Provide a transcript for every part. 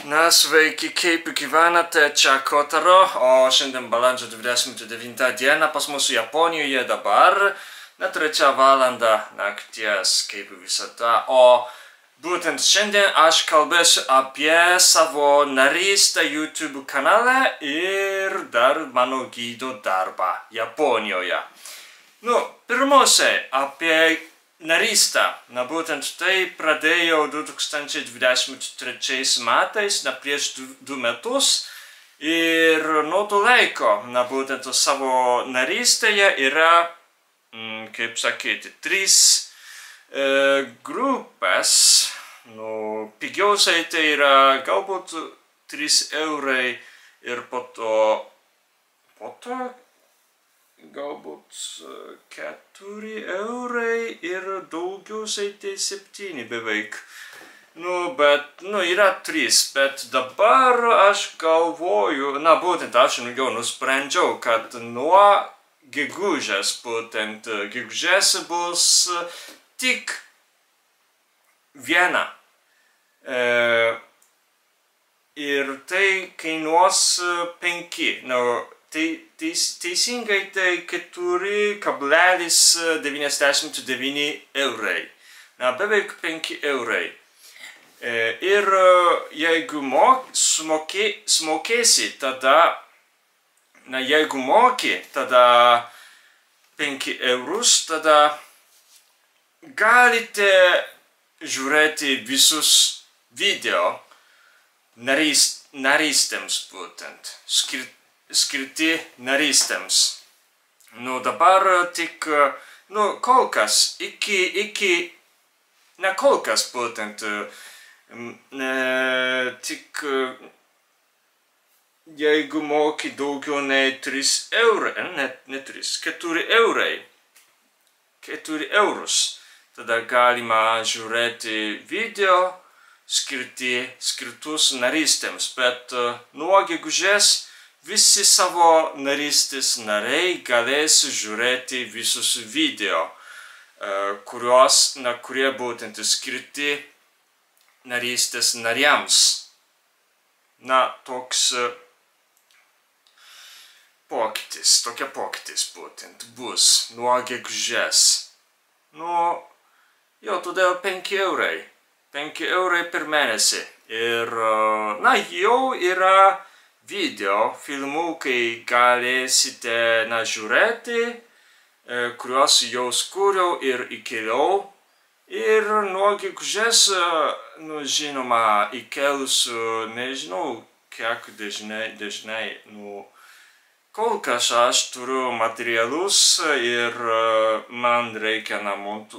Na, sveiki, kaip gyvenate, čia Kotaro, o šiandien balandžio 29 diena pas mus Japonijoje dabar, na, 3 valanda nakties, kaip visada, o būtent šiandien aš kalbėsiu apie savo narystę YouTube kanale ir dar mano gido darbą Japonijoje. Nu, pirmiausiai apie narystę. Na, būtent tai pradėjau 2023 metais, na, prieš 2 metus. Ir nuo to laiko, na, būtent savo narystėje yra, kaip sakyti, 3 grupės. Nu, pigiausiai tai yra galbūt 3 eurai ir po to galbūt 4 eurai ir daugiausiai tai 7 beveik. Nu, bet, yra 3, bet dabar aš galvoju, na, būtent aš jau nusprendžiau, kad nuo gegužės, būtent gegužės bus tik viena. Ir tai kainuos 5, teisingai tai 4,99 eurai. Na, beveik 5 eurai. Ir jeigu sumokėsi, tada, na, jeigu moki, tada 5 eurus, tada galite žiūrėti visus video narystėms būtent, skirti narystėms. Nu, dabar tik, nu, kol kas, ne kol kas būtent, tik, jeigu moki daugiau nei 3 eurai, ne 3, 4 eurai, 4 eurus, tada galima žiūrėti video skirtus narystėms, bet nuo gegužės visi savo narystės nariai galės žiūrėti visus video, kurie būtent skirti narystės nariams. Na, tokia pokytis būtent bus nuo gegužės. Nu, jo, todėl 5 eurai. 5 eurai per mėnesį. Ir, na, jau yra video, filmukai galėsite, na, žiūrėti, kuriuos jau skūriau ir įkėliau. Ir nuo gegužės, nu, žinoma, įkelsiu, nežinau, kiek dažnai, nu, kol kas aš turiu materialus ir man reikia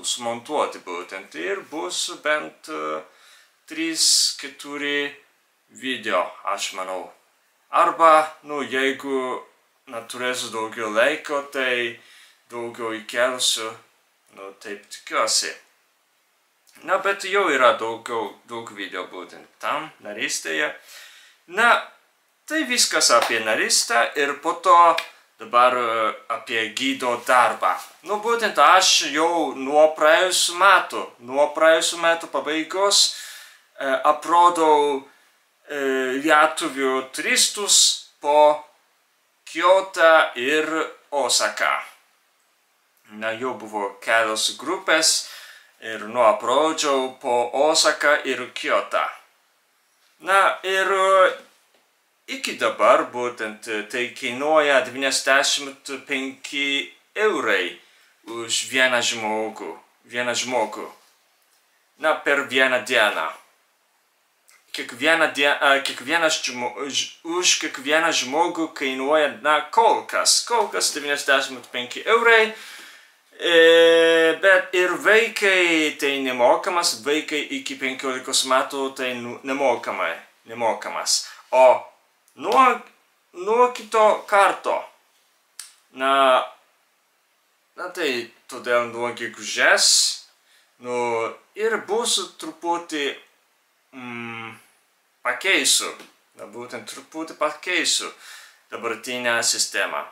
sumontuoti būtent. Ir bus bent 3-4 video, aš manau. Arba, nu, jeigu turėsiu daugiau laiko, tai daugiau įkelsiu, nu, taip tikiuosi. Na, bet jau yra daug video būtent tam narystėje. Na, tai viskas apie narystę ir po to dabar apie gido darbą. Nu, būtent aš jau nuo praėjusių metų pabaigos aprodau lietuvių turistus po Kyotą ir Osaką. Na, jau buvo kelios grupės ir aprodžiau po Osaką ir Kyotą. Na, ir iki dabar būtent tai kainuoja 95 eurai už vieną žmogų. Na, per vieną dieną. Už kiekvieną žmogų kainuoja, na, kol kas 95 eurai, bet ir vaikai tai nemokamas, vaikai iki 15 metų tai nemokamas. O nuo kito karto, na, tai todėl nuo gegužės, nu, ir bus truputį pakeisiu, na, būtent truputį pakeisiu dabartinę sistemą.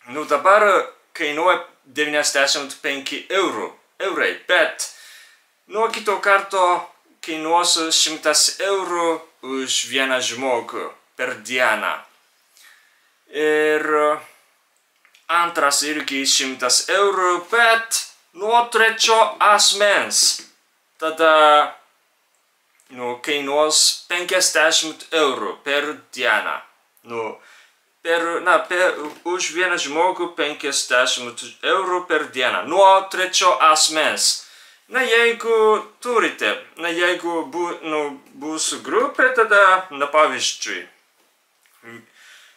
Nu, dabar kainuoja 95 eurai, bet nuo kito karto kainuos 100 eurų už vieną žmogų per dieną. Ir antras irgi 100 eurų, bet nuo trečio asmens tada kainuos 50 eurų per dieną. Už vieną žmogų 50 eurų per dieną. Nuo trečio asmens. Jeigu turite, jeigu bus grupė, tada, pavyzdžiui,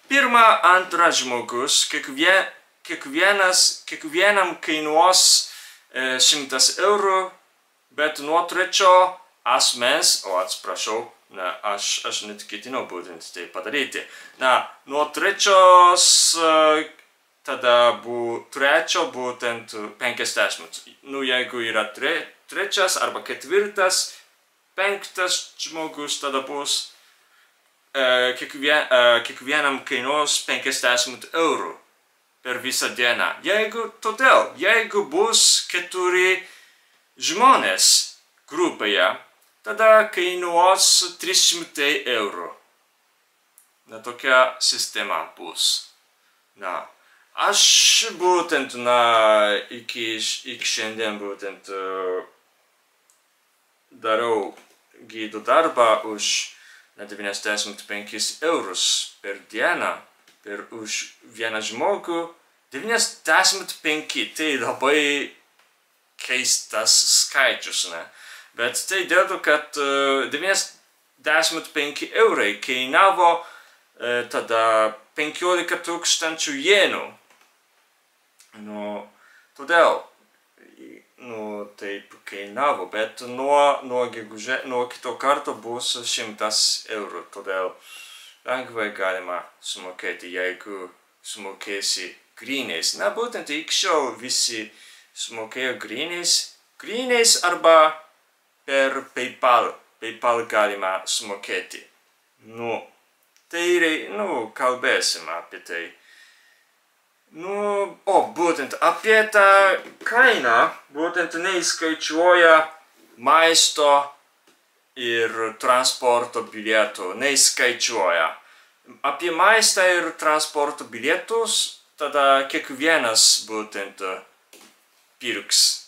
pirma, antras žmogus, kiekvienam kainuos 100 eurų, bet nuo trečio asmens, atsiprašau, aš net ketinau būtent tai padaryti. Nuo trečios, tada trečio būtent 50. Jeigu yra trečias arba ketvirtas, penktas žmogus, tada bus kiekvienam kainuos 50 eurų per visą dieną. Jeigu bus 4 žmonės grupėje, tada kainuos 300 eurų. Tokia sistema bus. Aš būtent, iki šiandien būtent darau gido darbą už 95 eurus per dieną, už vieną žmogų. 95, tai labai keistas skaičius, Bet tai dėl to, kad 95 eurai kainavo tada 15 000 jenų. Todėl, taip kainavo, bet nuo kito karto bus 100 eurų. Todėl lengvai galima sumokėti, jeigu sumokėsi grynais. Būtent iki šiol visi sumokėjo grynais arba per PayPal. PayPal galima sumokėti. Kalbėsim apie tai. Būtent apie tą kainą, būtent neįskaičiuoja maisto ir transporto bilietų, neįskaičiuoja. Apie maistą ir transporto bilietus, tada kiekvienas būtent pirks.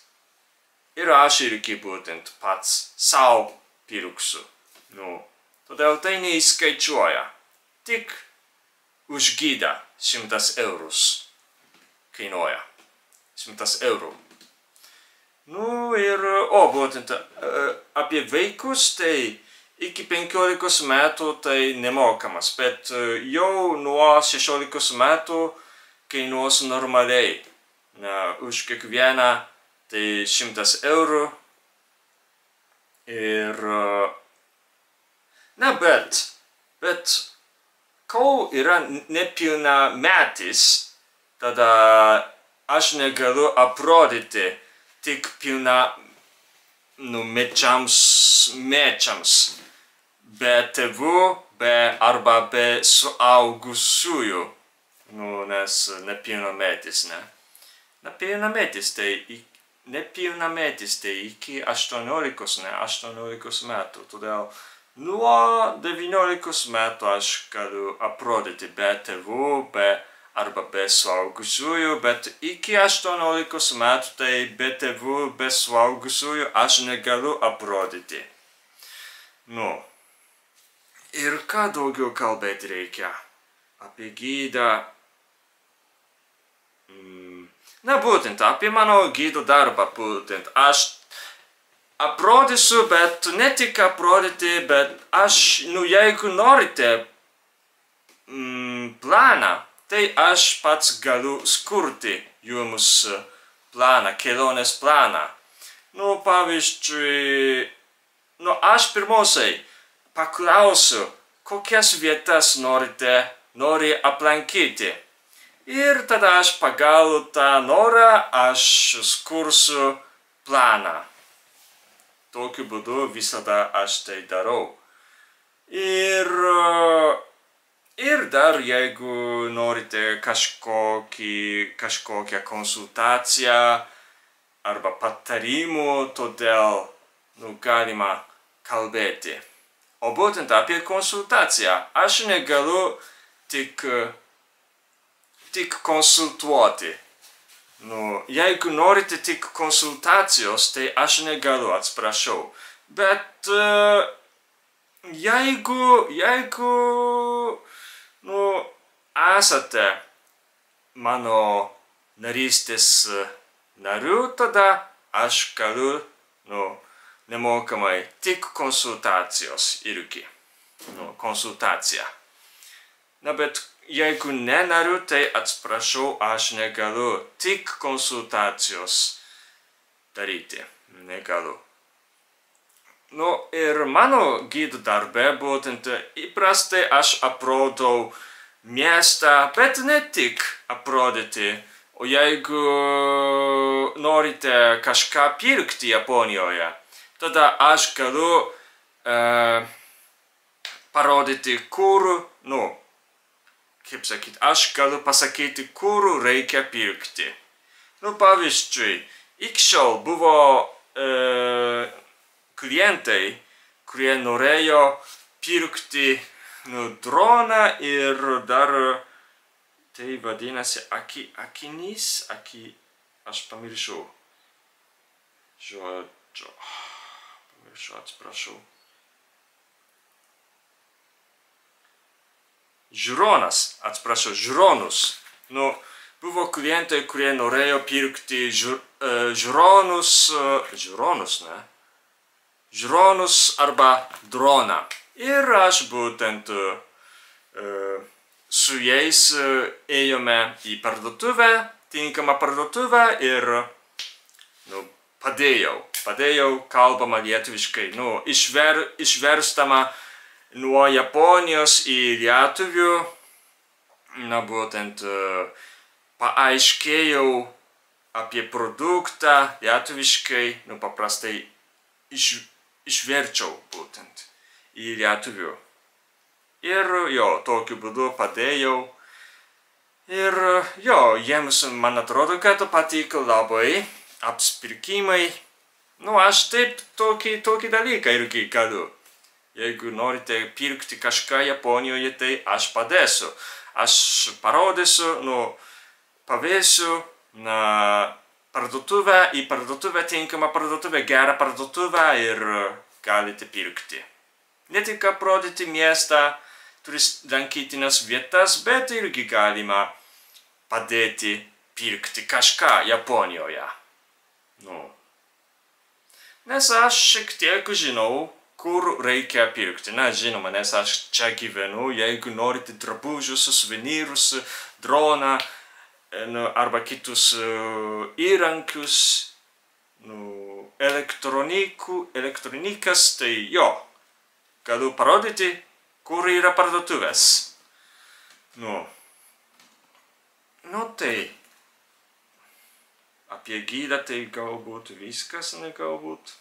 Ir aš irgi būtent pats sau pirksiu. Todėl tai neįskaičiuoja. Tik už gydą 100 eurus kainuoja. 100 eurų. Ir būtent apie vaikus, tai iki 15 metų tai nemokamas, bet jau nuo 16 metų kainuos normaliai. Už kiekvieną tai 100 eurų. Ir bet kol yra nepilnametis, tada aš negaliu aprodyti tik pilnamečiams, be tėvų, arba be suaugusiųjų, nes nepilnametis, Nepilnametis tai iki 18 metų, todėl nuo 19 metų aš galiu aprodyti be tėvų, arba be suaugusiųjų, bet iki 18 metų tai be tėvų, be suaugusiųjų aš negaliu aprodyti. Ir ką daugiau kalbėti reikia? Apie gydą. Būtent apie mano gido darbą, būtent aš aprodysiu, bet ne tik aprodyti, bet jeigu norite planą, tai aš pats galiu skurti jums planą, kelionės planą. Pavyzdžiui, aš pirmiausiai paklausiu, kokias vietas nori aplankyti. Ir tada aš pagal tą norą aš skursiu planą. Tokiu būdu visada aš tai darau. Ir dar jeigu norite kažkokią konsultaciją arba patarimų, todėl galima kalbėti. o būtent apie konsultaciją. Aš negaliu tik konsultuoti. Jeigu norite tik konsultacijos, tai aš negaliu, atsiprašau. Bet jeigu esate mano narystės nariu, tada aš galiu nemokamai tik konsultacijos irgi. Konsultacija. Bet jeigu nenariu, tai atsiprašau, aš negaliu tik konsultacijos daryti. Negaliu. Ir mano gidų darbe būtent įprastai aš aprodau miestą, bet ne tik aprodyti. O jeigu norite kažką pirkti Japonijoje, tada aš galiu parodyti, kur, kaip sakyti, aš galiu pasakyti, kur reikia pirkti. Pavyzdžiui, iki šiol buvo klientai, kurie norėjo pirkti droną ir dar tai vadinasi akinis, aš pamiršau žodžio, atsiprašau. Žiūronas, atsiprašau, žiūronus. Buvo klientai, kurie norėjo pirkti žiūronus arba droną. Ir aš būtent su jais ėjome į parduotuvę, tinkamą parduotuvę ir padėjau kalbama lietuviškai, išverstama nuo Japonijos į lietuvių, būtent paaiškėjau apie produktą lietuviškai, paprastai išverčiau būtent į lietuvių. Ir tokiu būdu padėjau. Ir jiems, man atrodo, kad patiko labai apsipirkimai. Aš taip tokį dalyką irgi galiu. Jeigu norite pirkti kažką Japonijoje, tai aš padėsiu. Aš parodysiu, pavėsiu parduotuvę, į parduotuvę, tinkamą parduotuvę, gerą parduotuvę ir galite pirkti. Ne tik aprodyti miestą, lankytinas vietas, bet irgi galima padėti pirkti kažką Japonijoje. Nes aš šiek tiek žinau, kur reikia pirkti. Žinoma, nes aš čia gyvenu, jeigu norite drabužius, suvenyrus, droną, arba kitus įrankius, elektronikas, tai galiu parodyti, kur yra parduotuvės. Tai apie gidą tai galbūt viskas, ne galbūt.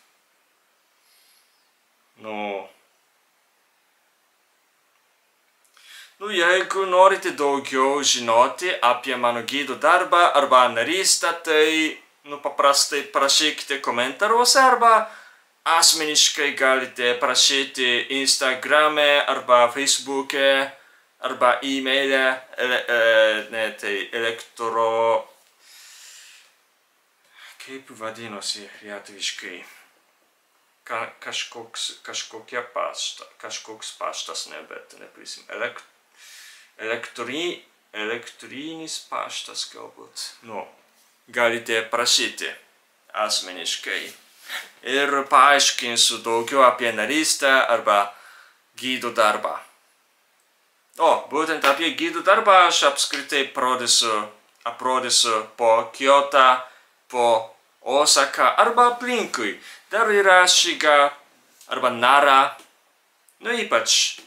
Jeigu norite daugiau žinoti apie mano gidų darbą arba narystę, tai paprastai parašykite komentaruose arba asmeniškai galite parašyti Instagrame arba Facebook'e arba e-mail'e, kaip vadinosi lietuviškai, kažkoks paštas, bet neprisimenu, elektroninis paštas galbūt, galite parašyti asmeniškai. Ir paaiškinsiu daugiau apie narystę arba gidų darbą. Būtent apie gidų darbą aš apskritai aprodysiu po Kyotą, po Osaką arba aplinkui. Dar yra Šiga arba Nara. Ypač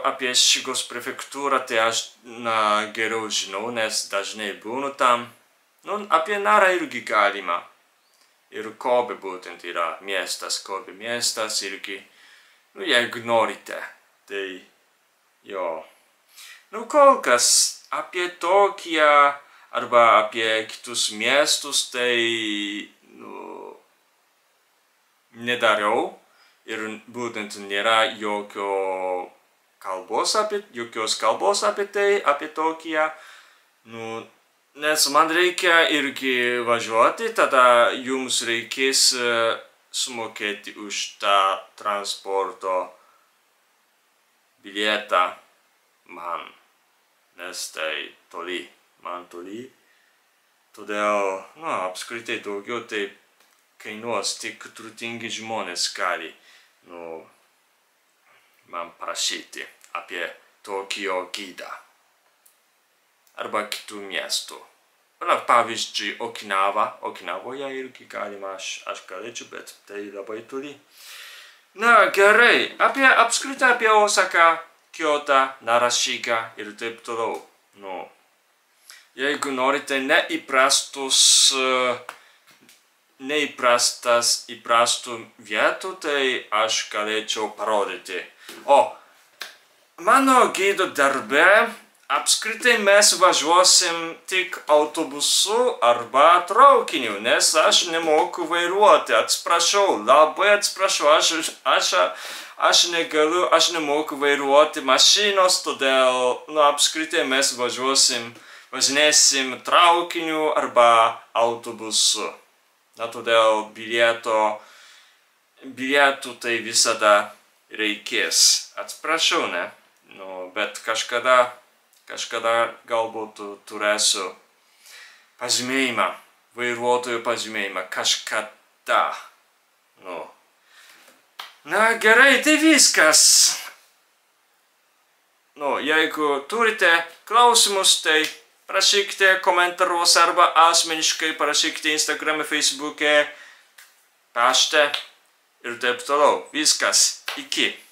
apie Šigos prefektūrą tai aš geriau žinau, nes dažnai būnu tam. Apie Narą irgi galima. Ir Kobe būtent yra miestas, Kobe miestas irgi, jeigu norite, tai kol kas apie Tokiją arba apie kitus miestus tai nedariau ir būtent nėra jokios kalbos apie tai, apie Tokiją. Nu, nes man reikia irgi važiuoti, tada jums reikės sumokėti už tą transporto bilietą man, nes tai man toli. Todėl, apskritai daugiau tai kainuos, tik turtingi žmonės gali, man parašyti apie Tokijo gidą arba kitų miestų. Pavyzdžiui, Okinavoje irgi galima, aš galėčiau, bet tai labai toli. Na, gerai, apskritai apie Osaką, Kyotą, Narashigą ir taip toliau. Jeigu norite įprastų vietų, tai aš galėčiau parodyti. Mano gido darbe apskritai mes važiuosim tik autobusu arba traukiniu, nes aš nemoku vairuoti. Atsiprašau, labai atsiprašau, aš nemoku vairuoti mašinos, todėl, apskritai mes važinėsim traukiniu arba autobusu. Todėl bilietų tai visada reikės. Atsiprašau, ne? Bet kažkada galbūt turėsiu pažymėjimą, vairuotojo pažymėjimą, kažkada. Na, gerai, tai viskas. Jeigu turite klausimus, tai parašykite komentaruose arba asmeniškai parašykite Instagrame, Facebook'e, pašte ir taip toliau. Viskas. Iki.